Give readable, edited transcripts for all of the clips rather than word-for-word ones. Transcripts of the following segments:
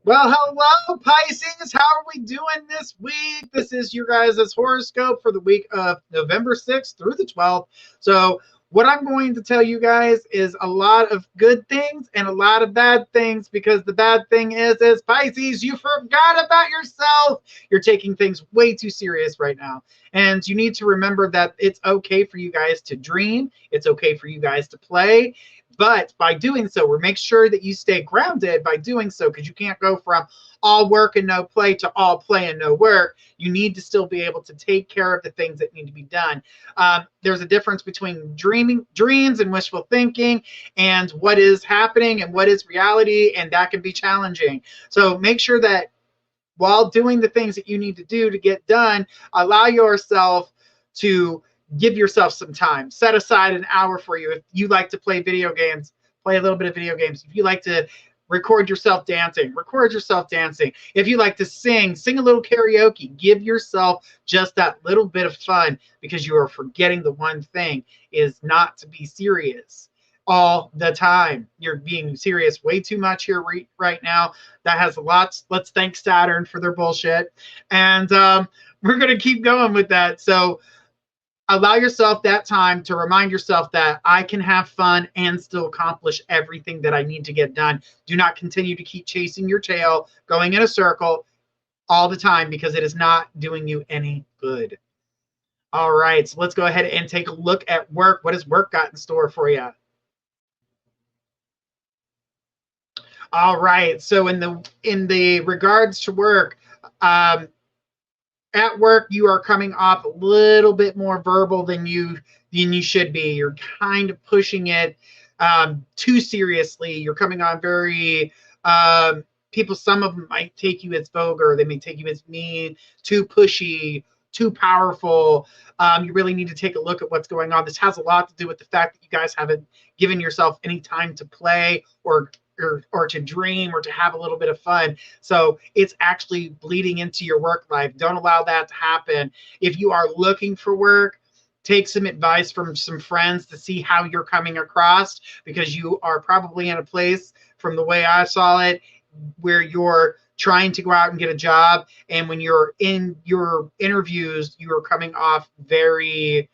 Well, hello, Pisces. How are we doing this week? This is your guys' horoscope for the week of November 6th through the 12th. So, what I'm going to tell you guys is a lot of good things and a lot of bad things, because the bad thing is Pisces, you forgot about yourself. You're taking things way too serious right now. And you need to remember that it's okay for you guys to dream. It's okay for you guys to play. But by doing so, we make sure that you stay grounded by doing so, because you can't go from all work and no play to all play and no work. You need to still be able to take care of the things that need to be done. There's a difference between dreams and wishful thinking and what is happening and what is reality, and that can be challenging. So make sure that while doing the things that you need to do to get done, allow yourself to give yourself some time. Set aside an hour for you. If you like to play video games, play a little bit of video games. If you like to record yourself dancing, record yourself dancing. If you like to sing, sing a little karaoke. Give yourself just that little bit of fun, because you are forgetting the one thing is not to be serious all the time. You're being serious way too much here right now. That has lots. Let's thank Saturn for their bullshit. And we're going to keep going with that. So allow yourself that time to remind yourself that I can have fun and still accomplish everything that I need to get done. Do not continue to keep chasing your tail, going in a circle all the time, because it is not doing you any good. All right, so let's go ahead and take a look at work. What has work got in store for you? All right, so in the regards to work, at work, you are coming off a little bit more verbal than you should be. You're kind of pushing it too seriously. You're coming on very people. Some of them might take you as vulgar. They may take you as mean, too pushy, too powerful. You really need to take a look at what's going on. This has a lot to do with the fact that you guys haven't given yourself any time to play or to dream or to have a little bit of fun. So it's actually bleeding into your work life. Don't allow that to happen. If you are looking for work, take some advice from some friends to see how you're coming across, because you are probably in a place, from the way I saw it, where you're trying to go out and get a job, and when you're in your interviews, you are coming off very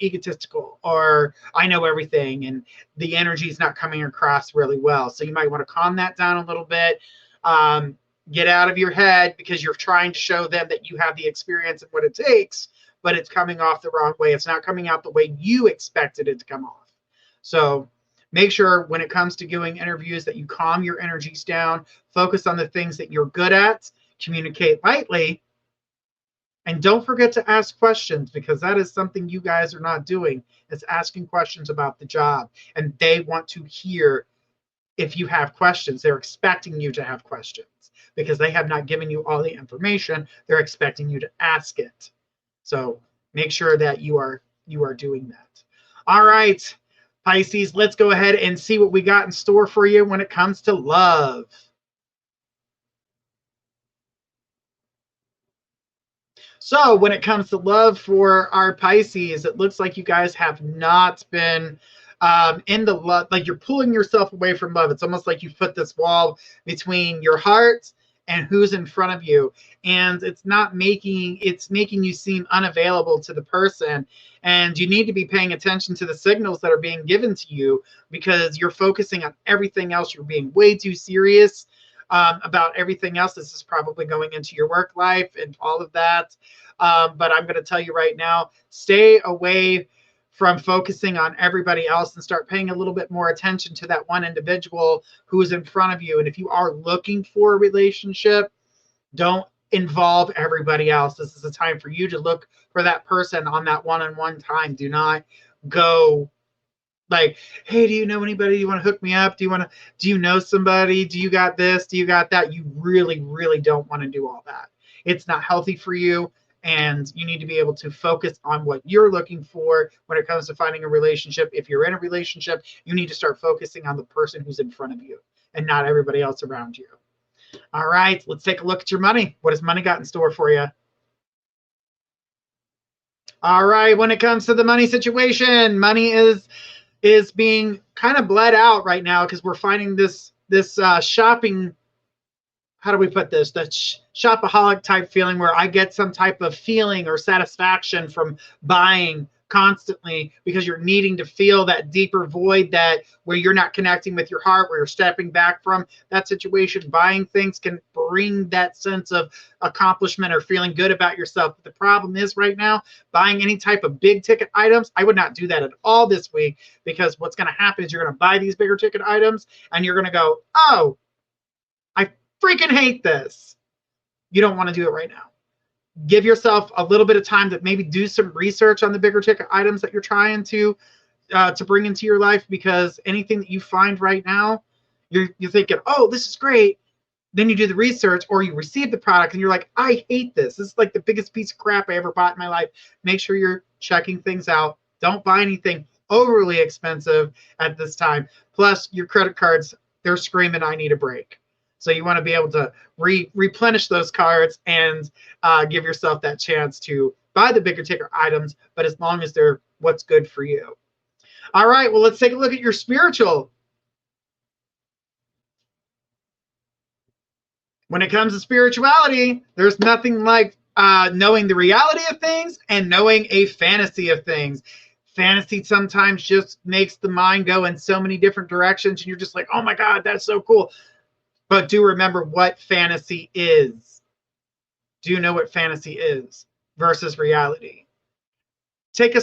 egotistical, or I know everything, and the energy is not coming across really well. So you might want to calm that down a little bit. Get out of your head, because you're trying to show them that you have the experience and what it takes, but it's coming off the wrong way. It's not coming out the way you expected it to come off. So make sure when it comes to doing interviews that you calm your energies down, focus on the things that you're good at, communicate lightly, and don't forget to ask questions, because that is something you guys are not doing. It's asking questions about the job, and they want to hear if you have questions. They're expecting you to have questions, because they have not given you all the information. They're expecting you to ask it. So make sure that you are doing that. All right, Pisces, let's go ahead and see what we got in store for you when it comes to love. So when it comes to love for our Pisces, it looks like you guys have not been in the love, like you're pulling yourself away from love. It's almost like you've put this wall between your heart and who's in front of you, and it's making you seem unavailable to the person. And you need to be paying attention to the signals that are being given to you, because you're focusing on everything else. You're being way too serious about everything else. This is probably going into your work life and all of that. But I'm going to tell you right now, stay away from focusing on everybody else and start paying a little bit more attention to that one individual who is in front of you. And if you are looking for a relationship, don't involve everybody else. This is a time for you to look for that person on that one-on-one time. Do not go like, hey, do you know anybody? Do you want to hook me up? Do you know somebody? Do you got this? Do you got that? You really, really don't want to do all that. It's not healthy for you. And you need to be able to focus on what you're looking for when it comes to finding a relationship. If you're in a relationship, you need to start focusing on the person who's in front of you and not everybody else around you. All right, let's take a look at your money. What has money got in store for you? All right, when it comes to the money situation, money is being kind of bled out right now because we're finding this shopping, how do we put this, the shopaholic type feeling where I get some type of feeling or satisfaction from buying constantly because you're needing to feel that deeper void, that where you're not connecting with your heart, where you're stepping back from that situation. Buying things can bring that sense of accomplishment or feeling good about yourself. But the problem is right now, buying any type of big ticket items, I would not do that at all this week, because what's going to happen is you're going to buy these bigger ticket items and you're going to go, oh, I freaking hate this. You don't want to do it right now. Give yourself a little bit of time to maybe do some research on the bigger ticket items that you're trying to bring into your life, because anything that you find right now, you're thinking, oh, this is great. Then you do the research or you receive the product and you're like, I hate this. This is like the biggest piece of crap I ever bought in my life. Make sure you're checking things out. Don't buy anything overly expensive at this time. Plus, your credit cards, they're screaming, I need a break. So you want to be able to replenish those cards and give yourself that chance to buy the bigger ticket items, but as long as they're what's good for you. All right, well, let's take a look at your spiritual. When it comes to spirituality, there's nothing like knowing the reality of things and knowing a fantasy of things. Fantasy sometimes just makes the mind go in so many different directions, and you're just like, oh my God, that's so cool. But do remember what fantasy is. Do you know what fantasy is versus reality? Take a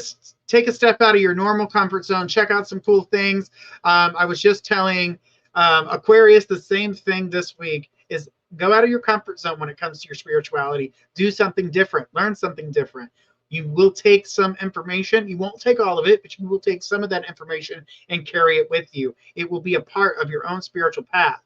step out of your normal comfort zone. Check out some cool things. I was just telling Aquarius the same thing this week, is go out of your comfort zone when it comes to your spirituality. Do something different. Learn something different. You will take some information. You won't take all of it, but you will take some of that information and carry it with you. It will be a part of your own spiritual path.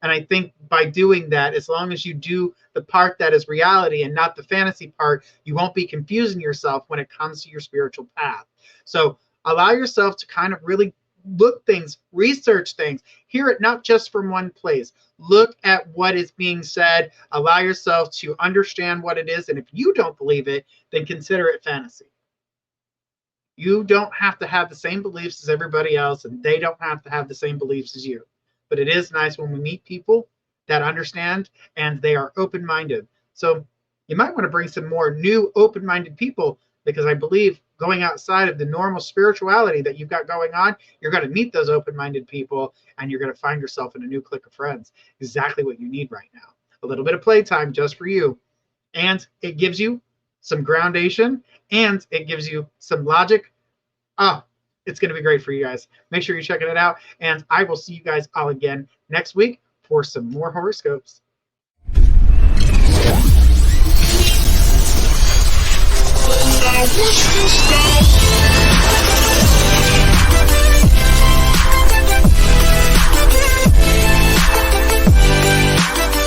And I think by doing that, as long as you do the part that is reality and not the fantasy part, you won't be confusing yourself when it comes to your spiritual path. So allow yourself to kind of really look things, research things, hear it not just from one place. Look at what is being said. Allow yourself to understand what it is. And if you don't believe it, then consider it fantasy. You don't have to have the same beliefs as everybody else, and they don't have to have the same beliefs as you. But it is nice when we meet people that understand and they are open-minded. So you might want to bring some more new open-minded people, because I believe going outside of the normal spirituality that you've got going on, you're going to meet those open-minded people and you're going to find yourself in a new clique of friends. Exactly what you need right now. A little bit of playtime just for you. And it gives you some groundation and it gives you some logic. It's going to be great for you guys. Make sure you're checking it out. And I will see you guys all again next week for some more horoscopes. Now what's this now?